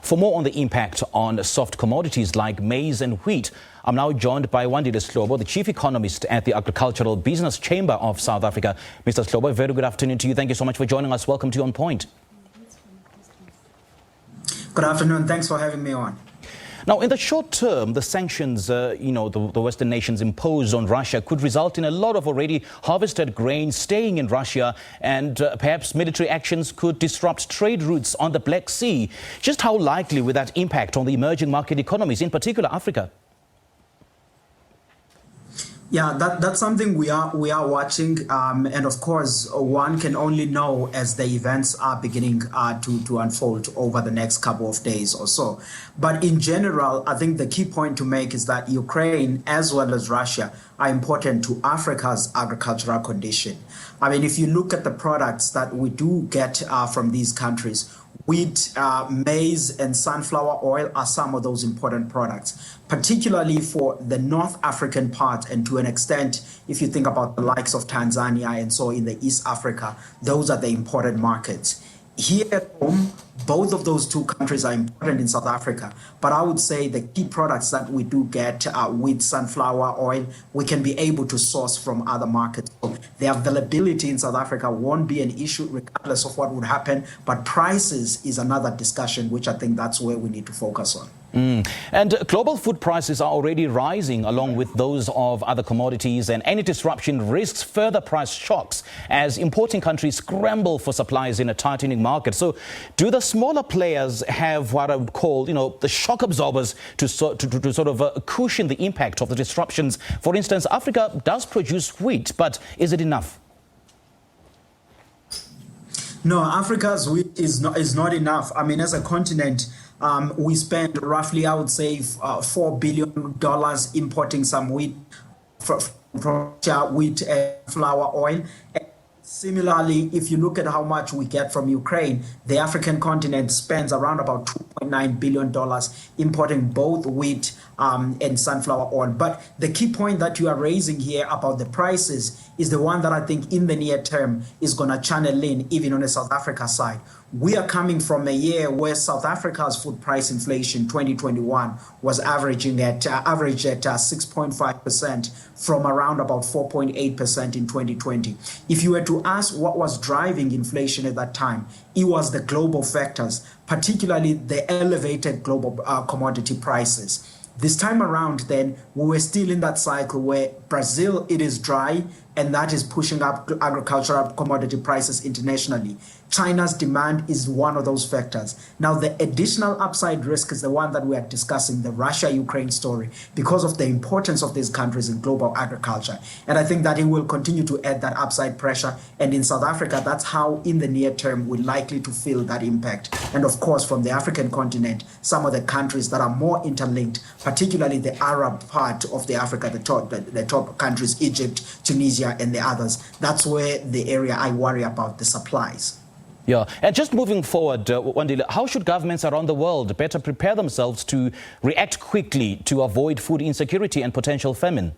For more on the impact on soft commodities like maize and wheat, I'm now joined by Wandile Sihlobo, the Chief Economist at the Agricultural Business Chamber of South Africa. Mr. Sihlobo, a very good afternoon to you. Thank you so much for joining us. Welcome to you On Point. Good afternoon. Thanks for having me on. Now, in the short term, the sanctions, the Western nations imposed on Russia could result in a lot of already harvested grain staying in Russia, and perhaps military actions could disrupt trade routes on the Black Sea. Just how likely would that impact on the emerging market economies, in particular Africa? Yeah, that's something we are watching, and of course, one can only know as the events are beginning to unfold over the next couple of days or so. But in general, I think the key point to make is that Ukraine, as well as Russia, are important to Africa's agricultural condition. I mean, if you look at the products that we do get from these countries, wheat, maize, and sunflower oil are some of those important products, particularly for the North African part, and to an extent, if you think about the likes of Tanzania and so in the East Africa, those are the important markets. Here at home, both of those two countries are important in South Africa, but I would say the key products that we do get wheat, sunflower oil, we can be able to source from other markets. So the availability in South Africa won't be an issue regardless of what would happen, but prices is another discussion, which I think that's where we need to focus on. And global food prices are already rising along with those of other commodities, and any disruption risks further price shocks as importing countries scramble for supplies in a tightening market. So do the smaller players have what I would call, the shock absorbers to sort of cushion the impact of the disruptions? For instance, Africa does produce wheat, but is it enough? No, Africa's wheat is not enough. I mean, as a continent, we spend roughly, I would say, $4 billion importing some wheat from wheat and flour oil. And similarly, if you look at how much we get from Ukraine, the African continent spends around about $2.9 billion importing both wheat and sunflower oil. But the key point that you are raising here about the prices is the one that I think in the near term is going to channel in even on the South Africa side. We are coming from a year where South Africa's food price inflation 2021 was averaged at 6.5% from around about 4.8% in 2020. If you were to ask what was driving inflation at that time, it was the global factors, particularly the elevated global commodity prices. This time around, then, we were still in that cycle where Brazil, it is dry, and that is pushing up agricultural commodity prices internationally. China's demand is one of those factors. Now, the additional upside risk is the one that we are discussing, the Russia-Ukraine story, because of the importance of these countries in global agriculture. And I think that it will continue to add that upside pressure. And in South Africa, that's how, in the near term, we're likely to feel that impact. And of course, from the African continent, some of the countries that are more interlinked, particularly the Arab part of the Africa, the top countries, Egypt, Tunisia, and the others, that's where the area I worry about the supplies. Yeah, and just moving forward, Wandile, how should governments around the world better prepare themselves to react quickly to avoid food insecurity and potential famine?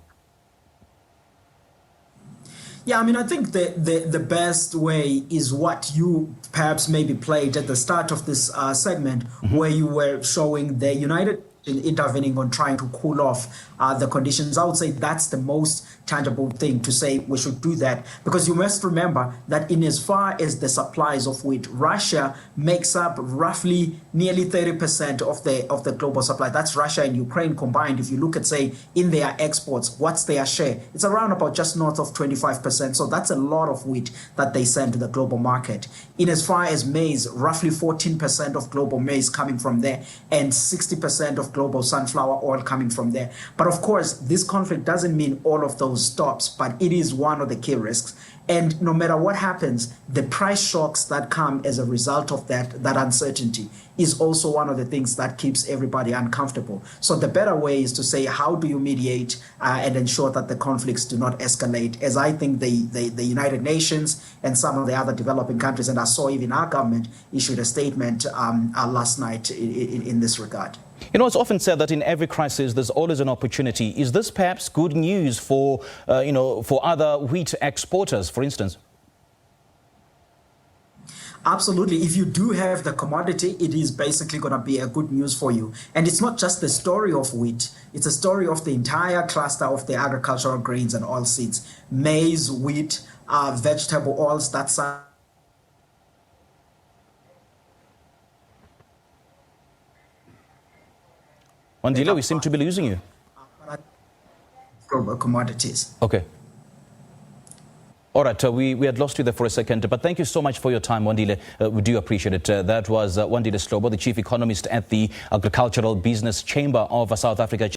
Yeah, I mean, I think the best way is what you perhaps maybe played at the start of this segment, where you were showing the United Nations intervening on trying to cool off the conditions. I would say that's the most tangible thing to say we should do that, because you must remember that in as far as the supplies of wheat, Russia makes up roughly nearly 30% of the global supply. That's Russia and Ukraine combined. If you look at, say, in their exports, what's their share? It's around about just north of 25%. So that's a lot of wheat that they send to the global market. In as far as maize, roughly 14% of global maize coming from there, and 60% of global sunflower oil coming from there. But of course, this conflict doesn't mean all of those stops, but it is one of the key risks. And no matter what happens, the price shocks that come as a result of that uncertainty is also one of the things that keeps everybody uncomfortable. So the better way is to say, how do you mediate and ensure that the conflicts do not escalate? As I think the United Nations and some of the other developing countries, and I saw even our government issued a statement last night in this regard. It's often said that in every crisis, there's always an opportunity. Is this perhaps good news for other wheat exporters, for instance? Absolutely. If you do have the commodity, it is basically going to be a good news for you. And it's not just the story of wheat, it's a story of the entire cluster of the agricultural grains and oilseeds. Maize, wheat, vegetable oils, that's Wandile, we seem to be losing you. global commodities. Okay. All right, we had lost you there for a second, but thank you so much for your time, Wandile. We do appreciate it. That was Wandile Sihlobo, the Chief Economist at the Agricultural Business Chamber of South Africa.